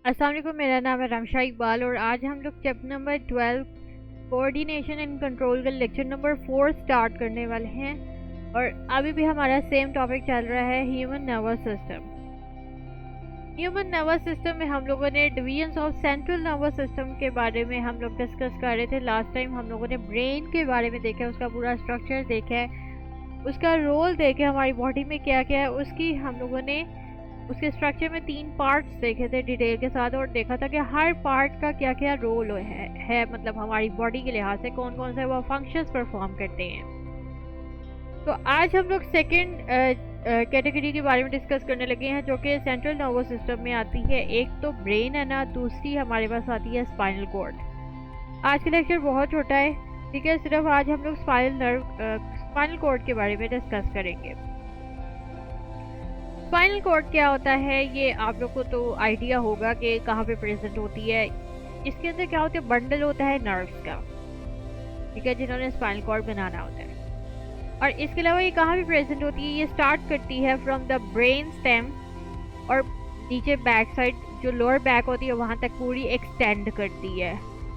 अस्सलाम वालेकुम, मेरा नाम है रमशा इकबाल और आज हम लोग chapter number 12 coordination and control का लेक्चर नंबर 4 स्टार्ट करने वाले हैं। और अभी भी हमारा सेम टॉपिक चल रहा है human nervous system. Human nervous system में हम लोगों ने divisions of central nervous system के बारे में हम लोग डिस्कस कर रहे थे। लास्ट टाइम हम लोगों ने ब्रेन के बारे में देखा, उसका पूरा स्ट्रक्चर देखा है, उसका रोल देखे, हमारी बॉडी में क्या क्या है उसकी हम लोगों ने उसके स्ट्रक्चर में 3 पार्ट्स देखे थे डिटेल के साथ, और देखा था कि हर पार्ट का क्या क्या रोल है मतलब हमारी बॉडी के लिहाज से कौन कौन से वो फंक्शंस परफॉर्म करते हैं। तो आज हम लोग सेकंड कैटेगरी के बारे में डिस्कस करने लगे हैं, जो कि सेंट्रल नर्वस सिस्टम में आती है। एक तो ब्रेन है ना, दूसरी हमारे पास आती है स्पाइनल कॉर्ड। आज का लेक्चर बहुत छोटा है, ठीक है, सिर्फ आज हम लोग स्पाइनल कॉर्ड के बारे में डिस्कस करेंगे। स्पाइनल कॉर्ड क्या होता है ये आप लोग को तो आइडिया होगा कि कहाँ पे प्रेजेंट होती है। इसके अंदर क्या होता है, बंडल होता है नर्व्स का, ठीक है, जिन्होंने स्पाइनल कॉर्ड बनाना होता है। और इसके अलावा ये कहाँ पे प्रेजेंट होती है, ये स्टार्ट करती है फ्रॉम द ब्रेन स्टेम और नीचे बैक साइड जो लोअर बैक होती है वहाँ तक पूरी एक्सटेंड करती है,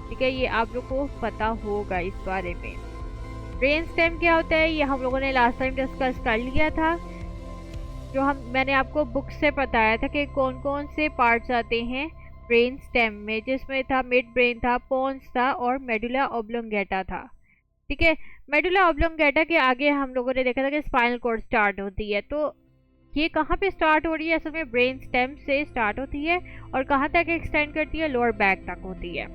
ठीक है। ये आप लोग को पता होगा इस बारे में। ब्रेन स्टेम क्या होता है ये हम लोगों ने लास्ट टाइम डिस्कस कर लिया था, जो मैंने आपको बुक से बताया था कि कौन कौन से पार्ट्स आते हैं ब्रेन स्टेम में, जिसमें था मिड ब्रेन था, पोन्स था और मेडुला ऑब्लोंगेटा था, ठीक है। मेडुला ऑब्लोंगेटा के आगे हम लोगों ने देखा था कि स्पाइनल कॉर्ड स्टार्ट होती है। तो ये कहाँ पे स्टार्ट हो रही है, असल में ब्रेन स्टेम से स्टार्ट होती है और कहाँ तक एक्सटेंड करती है, लोअर बैक तक होती है।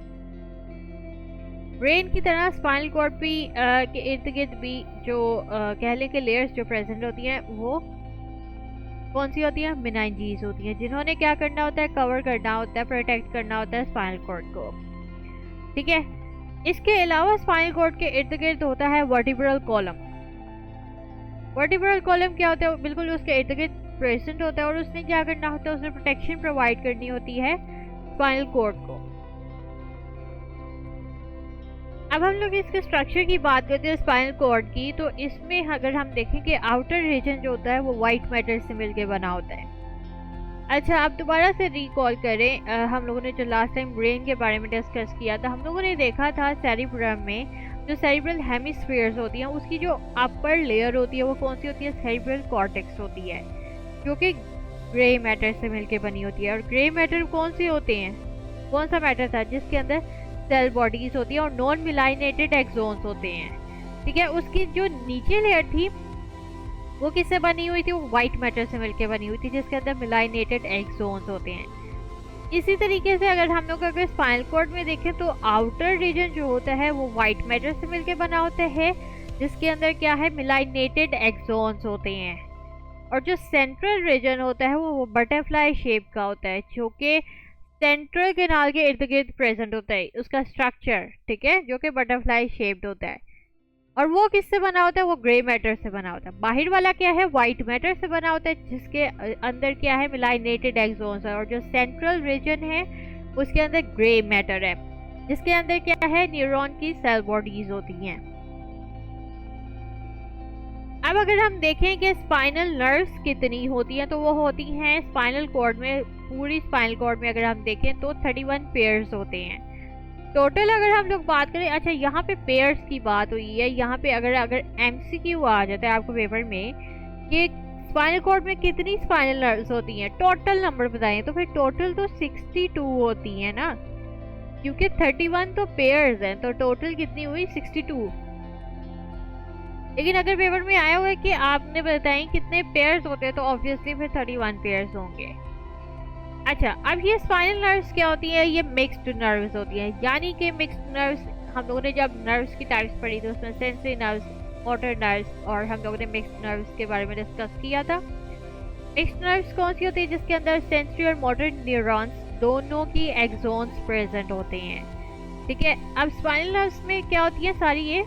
ब्रेन की तरह स्पाइनल कॉर्ड भी के इर्द गिर्द भी जो कह लें कि लेयर्स जो प्रेजेंट होती हैं वो कौन सी होती है, मेनिंजेस होती है, जिन्होंने क्या करना होता है, कवर करना होता है, प्रोटेक्ट करना होता है स्पाइनल कॉर्ड को, ठीक है। इसके अलावा स्पाइनल कॉर्ड के इर्द गिर्द होता है वर्टिब्रल कॉलम। वर्टिब्रल कॉलम क्या होता है, बिल्कुल उसके इर्द गिर्द प्रेजेंट होता है और उसने क्या करना होता है, उसने प्रोटेक्शन प्रोवाइड करनी होती है स्पाइनल कॉर्ड को। अब हम लोग इसके स्ट्रक्चर की बात करते हैं स्पाइनल कॉर्ड की, तो इसमें अगर हम देखें कि आउटर रीजन जो होता है वो वाइट मैटर से मिलकर बना होता है। अच्छा, अब दोबारा से रिकॉल करें, हम लोगों ने जो लास्ट टाइम ब्रेन के बारे में डिस्कस किया था, हम लोगों ने देखा था सेरिब्रम में जो सेरिब्रल हेमिस्फीयर्स होती हैं उसकी जो अपर लेयर होती है वो कौन सी होती है, सेरिब्रल कॉर्टेक्स होती है, जो कि ग्रे मैटर से मिलकर बनी होती है। और ग्रे मैटर कौन से होते हैं, कौन सा मैटर था जिसके अंदर सेल बॉडीज होती है और नॉन मिलाइनेटेड एक्सोन्स होते हैं, ठीक है। उसकी जो नीचे लेयर थी वो किससे बनी हुई थी, वो व्हाइट मैटर से मिलकर बनी हुई थी, जिसके अंदर मिलाइनेटेड एक्सोन्स होते हैं। इसी तरीके से अगर हम लोग अगर स्पाइनल कॉर्ड में देखें तो आउटर रीजन जो होता है वो व्हाइट मैटर से मिलकर बना होता है, जिसके अंदर क्या है, मिलाइनेटेड एक्सोन्स होते हैं। और जो सेंट्रल रीजन होता है वो बटरफ्लाई शेप का होता है, जो कि सेंट्रल कैनाल के इर्द गिर्द प्रेजेंट होता है उसका स्ट्रक्चर, ठीक है, जो कि बटरफ्लाई शेप्ड होता है। और वो किससे बना होता है, वो ग्रे मैटर से बना होता है। बाहर वाला क्या है, व्हाइट मैटर से बना होता है, जिसके अंदर क्या है, मिलाइनेटेड एक्सोन्स है। और जो सेंट्रल रीजन है उसके अंदर ग्रे मैटर है, जिसके अंदर क्या है, न्यूरॉन की सेल बॉडीज होती हैं। अब अगर हम देखें कि स्पाइनल नर्व्स कितनी होती हैं, तो वो होती हैं स्पाइनल कॉर्ड में, पूरी स्पाइनल कॉर्ड में अगर हम देखें तो 31 पेयर्स होते हैं टोटल। अगर हम लोग बात करें, अच्छा यहाँ पे पेयर्स की बात हुई है, यहाँ पे अगर एमसीक्यू आ जाता है आपको पेपर में कि स्पाइनल कॉर्ड में कितनी स्पाइनल नर्व्स होती हैं, टोटल नंबर बताएं, तो फिर टोटल तो 62 होती हैं ना, क्योंकि 31 तो पेयर्स हैं, तो टोटल कितनी हुई, 62। लेकिन अगर पेपर में आया हुआ है कि आपने बताएं कितने पेयर्स होते हैं, तो ऑब्वियसली फिर 31 पेयर्स होंगे। अच्छा, अब ये स्पाइनल नर्व्स क्या होती है, ये मिक्स्ड नर्व्स होती हैं। यानी कि मिक्स्ड नर्व्स, हम लोगों ने जब नर्व्स की टाइप्स पढ़ी थी उसमें सेंसरी नर्व्स, मोटर नर्व्स, और हम लोगों ने मिक्स्ड नर्व्स के बारे में डिस्कस किया था। मिक्स्ड नर्व्स कौन सी होती है, जिसके अंदर सेंसरी और मोटर न्यूरॉन्स दोनों की एक्सोन्स प्रेजेंट होते हैं, ठीक है। अब स्पाइनल नर्व्स में क्या होती है, सारी ये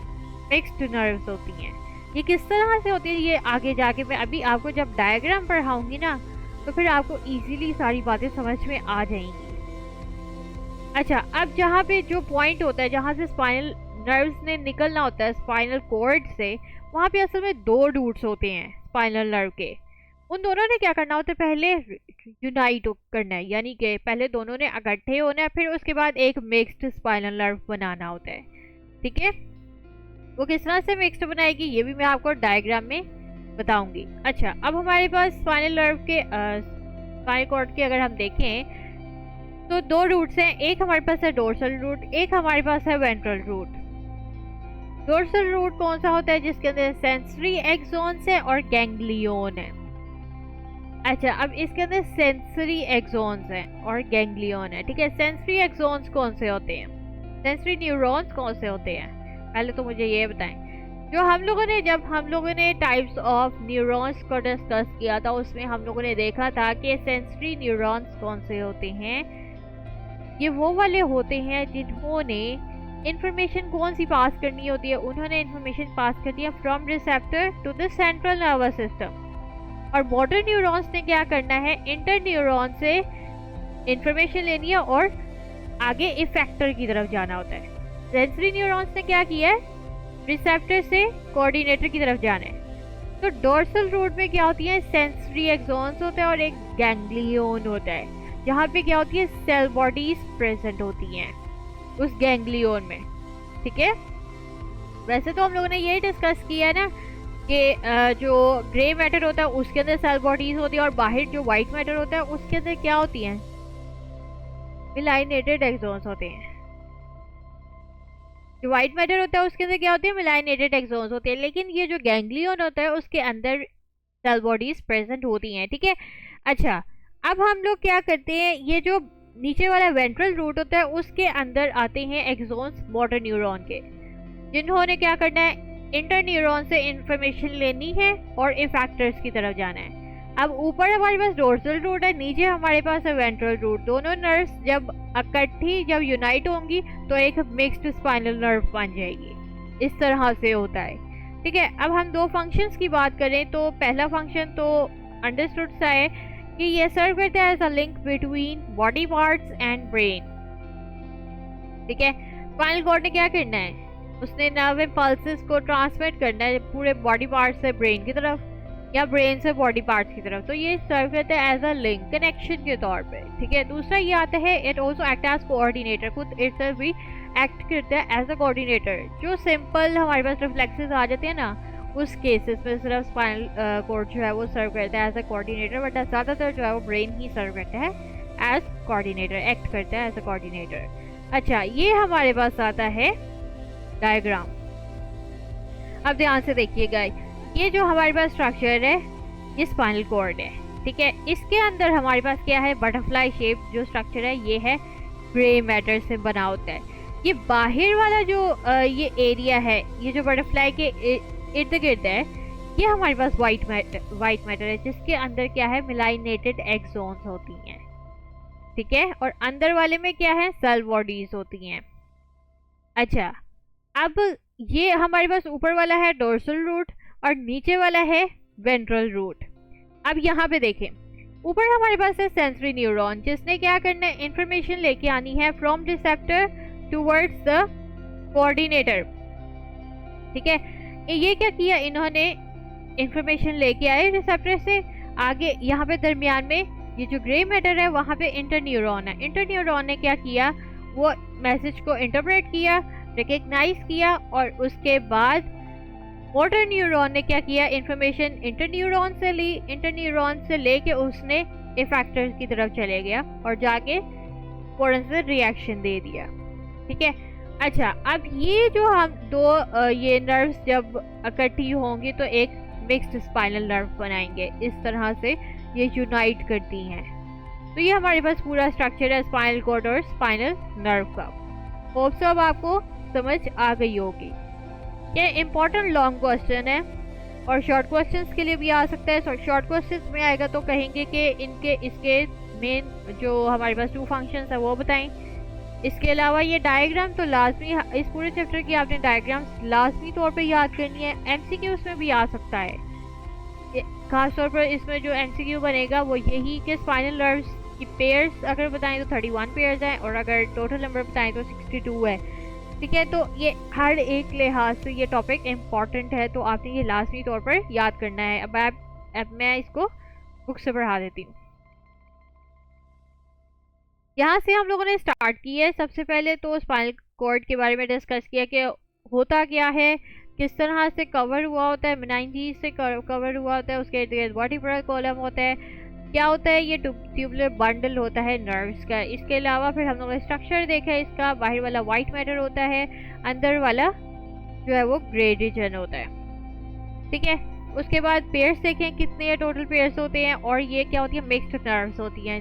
मिक्स्ड नर्व्स होती हैं। ये किस तरह से होती है, ये आगे जाके मैं अभी आपको जब डायग्राम पढ़ाऊंगी ना, तो फिर आपको इजीली सारी बातें समझ में आ जाएंगी। अच्छा, अब जहाँ पे जो पॉइंट होता है जहाँ से स्पाइनल नर्व्स ने निकलना होता है स्पाइनल कॉर्ड से, वहाँ पे असल में 2 रूट्स होते हैं स्पाइनल नर्व के। उन दोनों ने क्या करना होता है, पहले यूनाइट करना है, यानी कि पहले दोनों ने इकट्ठे होना है, फिर उसके बाद एक मिक्स्ड स्पाइनल नर्व बनाना होता है। ठीक है, वो किस तरह से मिक्स्ड बनाएगी ये भी मैं आपको डायग्राम में बताऊंगी। अच्छा, अब हमारे पास स्पाइनल नर्व के स्पाइनल कॉर्ड के अगर हम देखें तो दो रूट्स हैं, एक हमारे पास है डोर्सल रूट, एक हमारे पास है वेंट्रल रूट। डोर्सल रूट कौन सा होता है, जिसके अंदर सेंसरी एक्सोन्स है और गैंग्लियन है। अच्छा, अब इसके अंदर सेंसरी एक्सोन्स हैं और गैंग्लियन है। ठीक है, सेंसरी एक्सोन्स कौन से होते हैं, सेंसरी न्यूरॉन्स कौन से होते हैं, पहले तो मुझे ये बताएं। जब हम लोगों ने टाइप्स ऑफ न्यूरॉन्स को डिस्कस किया था, उसमें हम लोगों ने देखा था कि सेंसरी न्यूरॉन्स कौन से होते हैं, ये वो वाले होते हैं जिन्होंने इंफॉर्मेशन कौन सी पास करनी होती है, उन्होंने इंफॉर्मेशन पास करनी है from receptor to the central nervous system. और मोटर न्यूरॉन्स ने क्या करना है, इंटर न्यूरॉन से इंफॉर्मेशन लेनी है और आगे इफेक्टर की तरफ जाना होता है। सेंसरी न्यूरॉन्स ने क्या किया है, रिसेप्टर से कोऑर्डिनेटर की तरफ जाना है। तो डोर्सल रूट में क्या होती है, सेंसरी एक्सोन्स होता है और एक गैंग्लियन होता है, जहाँ पे क्या होती है, सेल बॉडीज प्रेजेंट होती हैं उस गैंग्लियन में। ठीक है, वैसे तो हम लोगों ने ये डिस्कस किया है ना कि जो ग्रे मैटर होता है उसके अंदर सेल बॉडीज होती है और बाहर जो व्हाइट मैटर होता है उसके अंदर क्या होती हैं, मिलाइनेटेड एक्सोन्स होते हैं। जो व्हाइट मैटर होता है उसके अंदर क्या होते हैं, मिलाइनेटेड एक्सोन्स होते हैं, लेकिन ये जो गैंग्लियन होता है उसके अंदर सेल बॉडीज प्रेजेंट होती हैं। ठीक है, अच्छा, अब हम लोग क्या करते हैं, ये जो नीचे वाला वेंट्रल रूट होता है उसके अंदर आते हैं एक्सोन्स मोटर न्यूरॉन के, जिन्होंने क्या करना है, इंटर न्यूरॉन से इंफॉर्मेशन लेनी है और इफेक्टर्स की तरफ जाना है। अब ऊपर हमारे पास डोर्सल रूट है, नीचे हमारे पास है वेंट्रल रूट। दोनों नर्व्स जब इकट्ठी जब यूनाइट होंगी तो एक मिक्स्ड स्पाइनल नर्व बन जाएगी। इस तरह से होता है। ठीक है, अब हम दो फंक्शंस की बात करें तो पहला फंक्शन तो अंडरस्टूड सा है कि ये सर्व करता है as a link between body parts and brain. ठीक है, स्पाइनल कॉर्ड ने क्या करना है, उसने नर्व इम्पल्सेस को ट्रांसमिट करना है पूरे बॉडी पार्ट से ब्रेन की तरफ या ब्रेन से बॉडी पार्ट्स की तरफ, तो ये सर्व करता है एज अ लिंक कनेक्शन के तौर पे। ठीक है, दूसरा ये आता है it also act as coordinator, खुद इटसेल्फ भी एक्ट करता है एज अ कोऑर्डिनेटर। जो सिंपल हमारे पास रिफ्लेक्सेस आ जाते हैं ना, उस केसेस में सिर्फ स्पाइनल कॉर्ड जो है वो सर्व करता है एज अ कोऑर्डिनेटर, बट ज़्यादातर जो है वो ब्रेन ही सर्व करता है एज कोऑर्डिनेटर, एक्ट करता है एज अ कोऑर्डिनेटर। अच्छा, ये हमारे पास आता है डायग्राम। अब ध्यान से देखिएगा, ये जो हमारे पास स्ट्रक्चर है ये स्पाइनल कॉर्ड है। ठीक है, इसके अंदर हमारे पास क्या है, बटरफ्लाई शेप जो स्ट्रक्चर है ये है ग्रे मैटर से बना होता है। ये बाहर वाला जो ये एरिया है, ये जो बटरफ्लाई के इर्द गिर्द है, ये हमारे पास वाइट मैटर है, जिसके अंदर क्या है, मिलाइनेटेड एक्सोन्स होती हैं। ठीक है, और अंदर वाले में क्या है, सेल बॉडीज होती हैं। अच्छा, अब ये हमारे पास ऊपर वाला है डोर्सल रूट और नीचे वाला है वेंट्रल रूट। अब यहाँ पे देखें, ऊपर हमारे पास है सेंसरी न्यूरॉन, जिसने क्या करना है, इंफॉर्मेशन लेके आनी है from receptor towards the coordinator. ठीक है, ये क्या किया, इन्होंने इंफॉर्मेशन लेके आए रिसेप्टर से आगे। यहाँ पे दरमियान में ये जो ग्रे मैटर है वहाँ पे इंटर न्यूरॉन है। इंटर न्यूरॉन ने क्या किया, वो मैसेज को इंटरप्रेट किया, रिकग्नाइज किया, और उसके बाद मोटर न्यूरॉन ने क्या किया, इंफॉर्मेशन इंटर न्यूरॉन से ली, इंटर न्यूरॉन से लेके उसने इफेक्टर्स की तरफ चले गया और जाके फौरन से रिएक्शन दे दिया। ठीक है, अच्छा, अब ये जो हम दो ये नर्व्स जब इकट्ठी होंगी तो एक मिक्स्ड स्पाइनल नर्व बनाएंगे। इस तरह से ये यूनाइट करती हैं। तो ये हमारे पास पूरा स्ट्रक्चर है स्पाइनल कॉर्ड और स्पाइनल नर्व का। होप सो अब आपको समझ आ गई होगी। ये इम्पोर्टेंट लॉन्ग क्वेश्चन है और शॉर्ट क्वेश्चंस के लिए भी आ सकता है। शॉर्ट क्वेश्चंस में आएगा तो कहेंगे कि इसके मेन जो हमारे पास टू फंक्शंस है वो बताएं। इसके अलावा ये डायग्राम तो लाजमी, इस पूरे चैप्टर की आपने डायग्राम्स लाजमी तौर पे याद करनी है। एमसीक्यू उसमें भी आ सकता है, खास तौर पर इसमें जो एमसीक्यू बनेगा वो यही कि स्पाइनल नर्व्स की पेयर्स अगर बताएं तो 31 पेयर्स हैं और अगर टोटल नंबर बताएं तो 62 है। ठीक है, तो ये हर एक लिहाज से ये टॉपिक इम्पॉर्टेंट है, तो आपने ये लाजमी तौर पर याद करना है। अब मैं इसको बुक से पढ़ा देती हूँ। यहाँ से हम लोगों ने स्टार्ट की है। सबसे पहले तो स्पाइनल कॉर्ड के बारे में डिस्कस किया कि होता क्या है, किस तरह से कवर हुआ होता है, मेनिंजेस से कवर हुआ होता है, उसके इर्द गिर्द वर्टिब्रल कॉलम होता है, क्या होता है, ये ट्यूबुलर बंडल होता है नर्व्स का। इसके अलावा फिर हम लोगों ने स्ट्रक्चर देखा है इसका। बाहर वाला वाइट मैटर होता है, अंदर वाला जो है वो ग्रे रीजन होता है, ठीक है। उसके बाद पेयर्स देखें कितने टोटल पेयर्स होते हैं, और ये क्या होती है, मिक्स्ड नर्व्स होती हैं,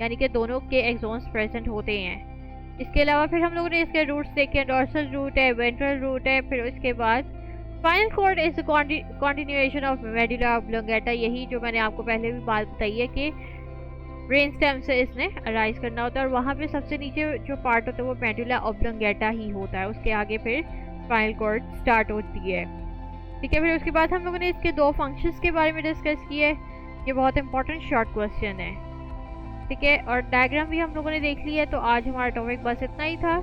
यानी कि दोनों के एक्सॉन्स प्रेजेंट होते हैं। इसके अलावा फिर हम लोगों ने इसके रूट्स देखे, डॉर्सल रूट है, वेंट्रल रूट है। फिर उसके बाद spinal cord is continuation of medulla oblongata. यही जो मैंने आपको पहले भी बात बताई है कि ब्रेन स्टेम से इसने अराइज करना होता है, और वहाँ पे सबसे नीचे जो पार्ट होता है वो मेडुला ऑब्लोंगेटा ही होता है। उसके आगे फिर स्पाइनल कॉर्ड स्टार्ट होती है, ठीक है। फिर उसके बाद हम लोगों ने इसके दो फंक्शंस के बारे में डिस्कस किए। ये बहुत इंपॉर्टेंट शॉर्ट क्वेश्चन है, ठीक है। और डायग्राम भी हम लोगों ने देख लिया है। तो आज हमारा टॉपिक बस इतना ही था।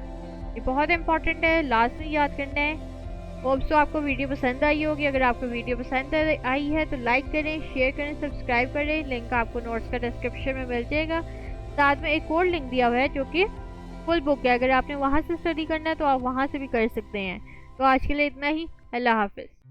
ये बहुत इंपॉर्टेंट है, लास्ट में याद करना है। होप सो आपको वीडियो पसंद आई होगी। अगर आपको वीडियो पसंद आई है तो लाइक करें, शेयर करें, सब्सक्राइब करें। लिंक आपको नोट्स का डिस्क्रिप्शन में मिल जाएगा। साथ में एक और लिंक दिया हुआ है जो कि फुल बुक है। अगर आपने वहाँ से स्टडी करना है तो आप वहाँ से भी कर सकते हैं। तो आज के लिए इतना ही। अल्लाह हाफिज़।